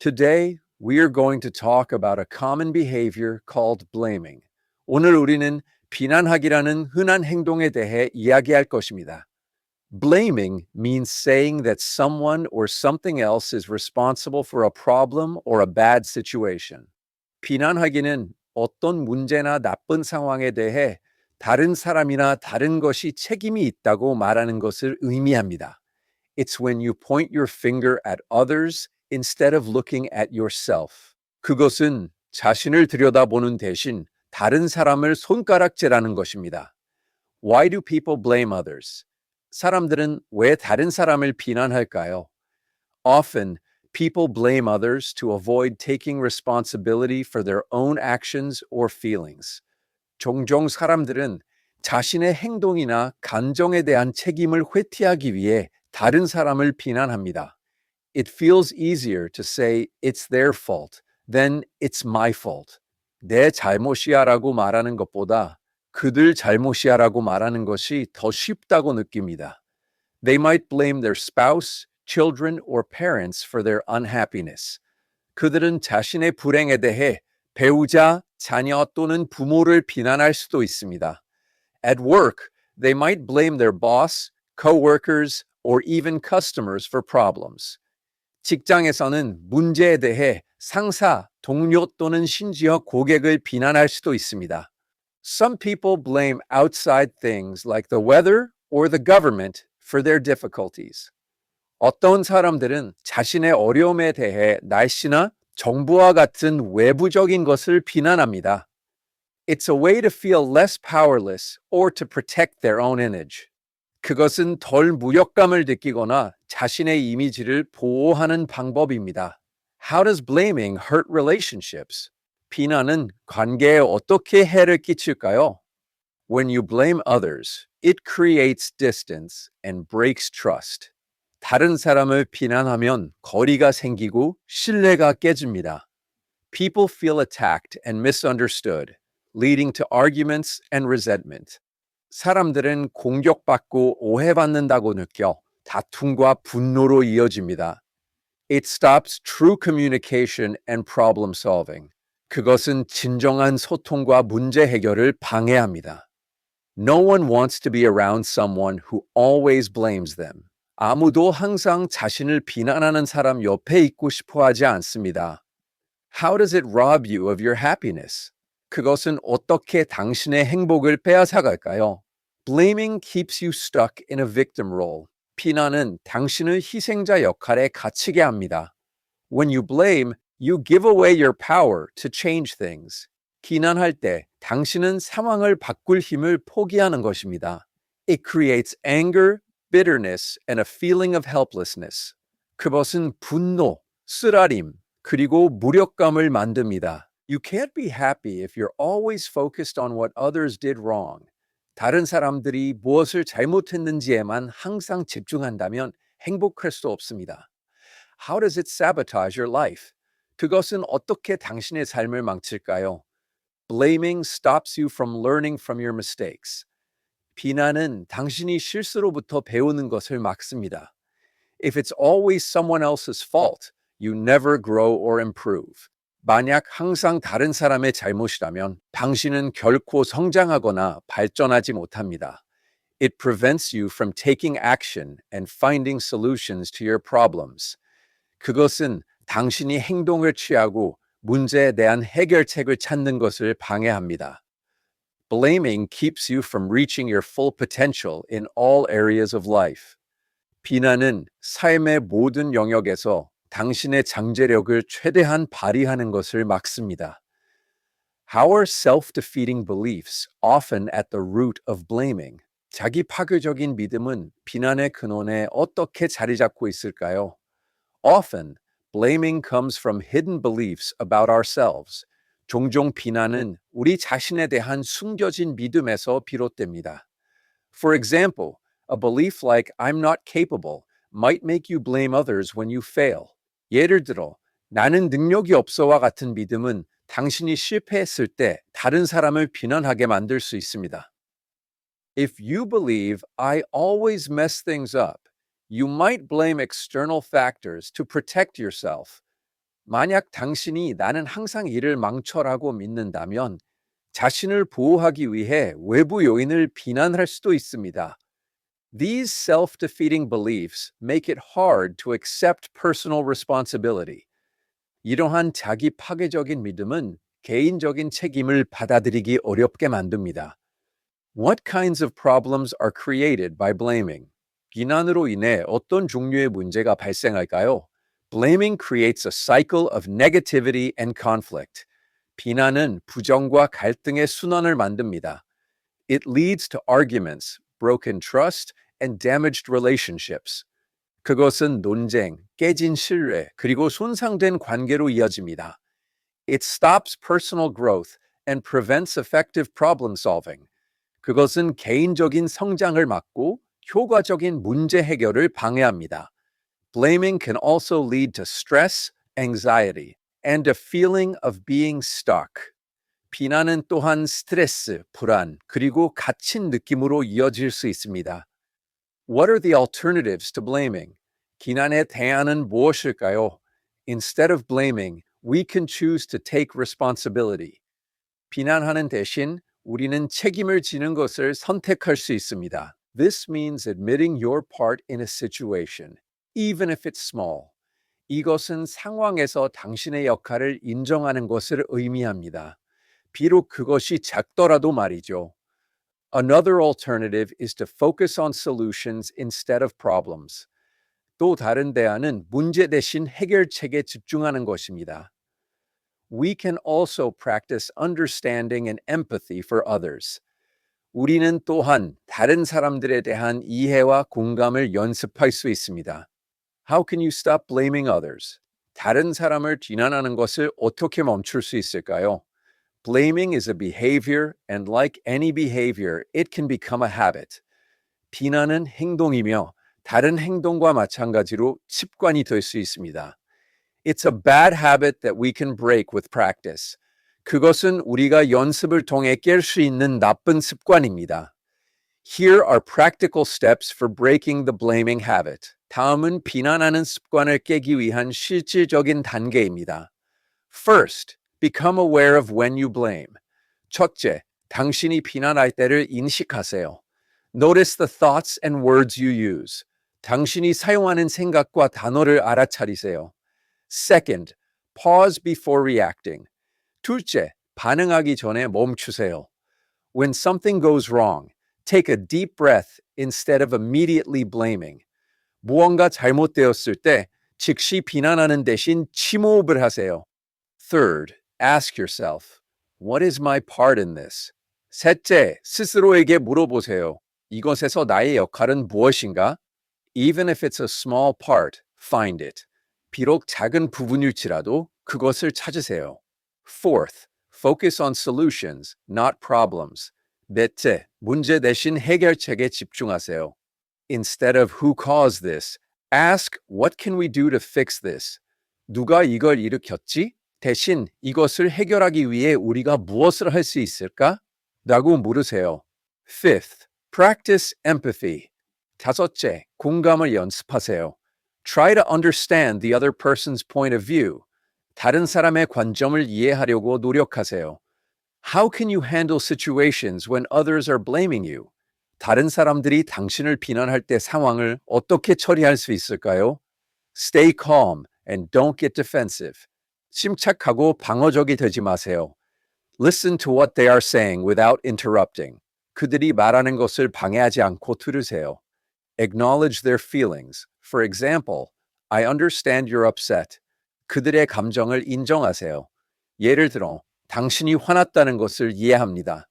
Today, we are going to talk about a common behavior called blaming. 오늘 우리는 비난하기라는 흔한 행동에 대해 이야기할 것입니다. Blaming means saying that someone or something else is responsible for a problem or a bad situation. 비난하기는 어떤 문제나 나쁜 상황에 대해 다른 사람이나 다른 것이 책임이 있다고 말하는 것을 의미합니다. It's when you point your finger at others instead of looking at yourself. 그것은 자신을 들여다보는 대신 다른 사람을 손가락질하는 것입니다. Why do people blame others? 사람들은 왜 다른 사람을 비난할까요? Often, people blame others to avoid taking responsibility for their own actions or feelings. 종종 사람들은 자신의 행동이나 감정에 대한 책임을 회피하기 위해 다른 사람을 비난합니다. It feels easier to say it's their fault than it's my fault. 내 잘못이야라고 말하는 것보다 그들 잘못이야라고 말하는 것이 더 쉽다고 느낍니다. They might blame their spouse, children, or parents for their unhappiness. 그들은 자신의 불행에 대해 배우자, 자녀 또는 부모를 비난할 수도 있습니다. At work, they might blame their boss, coworkers, or even customers for problems. 직장에서는 문제에 대해 상사, 동료 또는 심지어 고객을 비난할 수도 있습니다. Some people blame outside things like the weather or the government for their difficulties. 어떤 사람들은 자신의 어려움에 대해 날씨나 정부와 같은 외부적인 것을 비난합니다. It's a way to feel less powerless or to protect their own image. 그것은 덜 무력감을 느끼거나 자신의 이미지를 보호하는 방법입니다. How does blaming hurt relationships? 비난은 관계에 어떻게 해를 끼칠까요? When you blame others, it creates distance and breaks trust. 다른 사람을 비난하면 거리가 생기고 신뢰가 깨집니다. People feel attacked and misunderstood, leading to arguments and resentment. 사람들은 공격받고 오해받는다고 느껴 다툼과 분노로 이어집니다. It stops true communication and problem solving. 그것은 진정한 소통과 문제 해결을 방해합니다. No one wants to be around someone who always blames them. 아무도 항상 자신을 비난하는 사람 옆에 있고 싶어 하지 않습니다. How does it rob you of your happiness? 그것은 어떻게 당신의 행복을 빼앗아갈까요? Blaming keeps you stuck in a victim role. 비난은 당신을 희생자 역할에 갇히게 합니다. When you blame, you give away your power to change things. 비난할 때 당신은 상황을 바꿀 힘을 포기하는 것입니다. It creates anger, bitterness, and a feeling of helplessness. 그것은 분노, 쓰라림, 그리고 무력감을 만듭니다. You can't be happy if you're always focused on what others did wrong. 다른 사람들이 무엇을 잘못했는지에만 항상 집중한다면 행복할 수 없습니다. How does it sabotage your life? 그것은 어떻게 당신의 삶을 망칠까요? Blaming stops you from learning from your mistakes. 비난은 당신이 실수로부터 배우는 것을 막습니다. If it's always someone else's fault, you never grow or improve. 만약 항상 다른 사람의 잘못이라면 당신은 결코 성장하거나 발전하지 못합니다. It prevents you from taking action and finding solutions to your problems. 그것은 당신이 행동을 취하고 문제에 대한 해결책을 찾는 것을 방해합니다. Blaming keeps you from reaching your full potential in all areas of life. 비난은 삶의 모든 영역에서 당신의 잠재력을 최대한 발휘하는 것을 막습니다. How are self-defeating beliefs often at the root of blaming? 자기 파괴적인 믿음은 비난의 근원에 어떻게 자리 잡고 있을까요? Often, blaming comes from hidden beliefs about ourselves. 종종 비난은 우리 자신에 대한 숨겨진 믿음에서 비롯됩니다. For example, a belief like I'm not capable might make you blame others when you fail. 예를 들어, 나는 능력이 없어와 같은 믿음은 당신이 실패했을 때 다른 사람을 비난하게 만들 수 있습니다. If you believe I always mess things up, you might blame external factors to protect yourself. 만약 당신이 나는 항상 일을 망쳐라고 믿는다면 자신을 보호하기 위해 외부 요인을 비난할 수도 있습니다. These self-defeating beliefs make it hard to accept personal responsibility. 이러한 자기 파괴적인 믿음은 개인적인 책임을 받아들이기 어렵게 만듭니다. What kinds of problems are created by blaming? 비난으로 인해 어떤 종류의 문제가 발생할까요? Blaming creates a cycle of negativity and conflict. 비난은 부정과 갈등의 순환을 만듭니다. It leads to arguments, broken trust, and damaged relationships. 그것은 논쟁, 깨진 신뢰, 그리고 손상된 관계로 이어집니다. It stops personal growth and prevents effective problem solving. 그것은 개인적인 성장을 막고 효과적인 문제 해결을 방해합니다. Blaming can also lead to stress, anxiety, and a feeling of being stuck. 비난은 또한 스트레스, 불안, 그리고 갇힌 느낌으로 이어질 수 있습니다. What are the alternatives to blaming? 비난의 대안은 무엇일까요? Instead of blaming, we can choose to take responsibility. 비난하는 대신 우리는 책임을 지는 것을 선택할 수 있습니다. This means admitting your part in a situation, even if it's small. 이것은 상황에서 당신의 역할을 인정하는 것을 의미합니다. 비록 그것이 작더라도 말이죠. Another alternative is to focus on solutions instead of problems. 또 다른 대안은 문제 대신 해결책에 집중하는 것입니다. We can also practice understanding and empathy for others. 우리는 또한 다른 사람들에 대한 이해와 공감을 연습할 수 있습니다. How can you stop blaming others? 다른 사람을 비난하는 것을 어떻게 멈출 수 있을까요? Blaming is a behavior, and like any behavior, it can become a habit. 비난은 행동이며 다른 행동과 마찬가지로 습관이 될 수 있습니다. It's a bad habit that we can break with practice. 그것은 우리가 연습을 통해 깰 수 있는 나쁜 습관입니다. Here are practical steps for breaking the blaming habit. 다음은 비난하는 습관을 깨기 위한 실질적인 단계입니다. First, become aware of when you blame. 첫째, 당신이 비난할 때를 인식하세요. Notice the thoughts and words you use. 당신이 사용하는 생각과 단어를 알아차리세요. Second, pause before reacting. 둘째, 반응하기 전에 멈추세요. When something goes wrong, take a deep breath instead of immediately blaming. 무언가 잘못되었을 때 즉시 비난하는 대신 침호흡을 하세요. Third, ask yourself, what is my part in this? 셋째, 스스로에게 물어보세요. 이것에서 나의 역할은 무엇인가? Even if it's a small part, find it. 비록 작은 부분일지라도 그것을 찾으세요. Fourth, focus on solutions, not problems. 넷째, 문제 대신 해결책에 집중하세요. Instead of who caused this, ask what can we do to fix this? 누가 이걸 일으켰지? 대신 이것을 해결하기 위해 우리가 무엇을 할 수 있을까? 라고 물으세요. Fifth, practice empathy. 다섯째, 공감을 연습하세요. Try to understand the other person's point of view. 다른 사람의 관점을 이해하려고 노력하세요. How can you handle situations when others are blaming you? 다른 사람들이 당신을 비난할 때 상황을 어떻게 처리할 수 있을까요? Stay calm and don't get defensive. 침착하고 방어적이 되지 마세요. Listen to what they are saying without interrupting. 그들이 말하는 것을 방해하지 않고 들으세요. Acknowledge their feelings. For example, I understand you're upset. 그들의 감정을 인정하세요. 예를 들어, 당신이 화났다는 것을 이해합니다.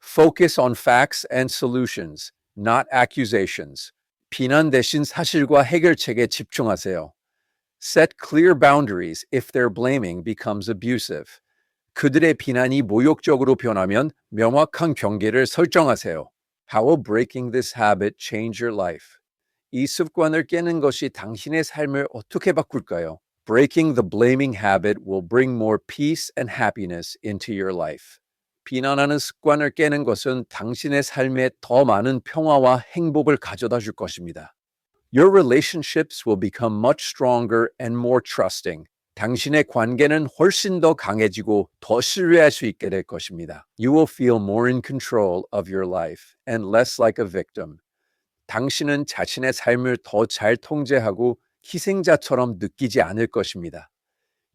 Focus on facts and solutions, not accusations. 비난 대신 사실과 해결책에 집중하세요. Set clear boundaries if their blaming becomes abusive. 그들의 비난이 모욕적으로 변하면 명확한 경계를 설정하세요. How will breaking this habit change your life? 이 습관을 깨는 것이 당신의 삶을 어떻게 바꿀까요? Breaking the blaming habit will bring more peace and happiness into your life. 비난하는 습관을 깨는 것은 당신의 삶에 더 많은 평화와 행복을 가져다 줄 것입니다. Your relationships will become much stronger and more trusting. 당신의 관계는 훨씬 더 강해지고 더 신뢰할 수 있게 될 것입니다. You will feel more in control of your life and less like a victim. 당신은 자신의 삶을 더 잘 통제하고 희생자처럼 느끼지 않을 것입니다.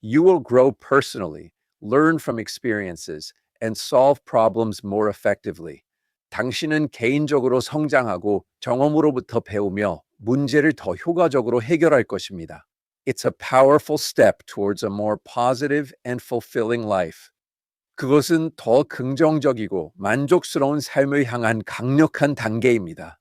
You will grow personally, learn from experiences, and solve problems more effectively. 당신은 개인적으로 성장하고 경험으로부터 배우며 문제를 더 효과적으로 해결할 것입니다. It's a powerful step towards a more positive and fulfilling life. 그것은 더 긍정적이고 만족스러운 삶을 향한 강력한 단계입니다.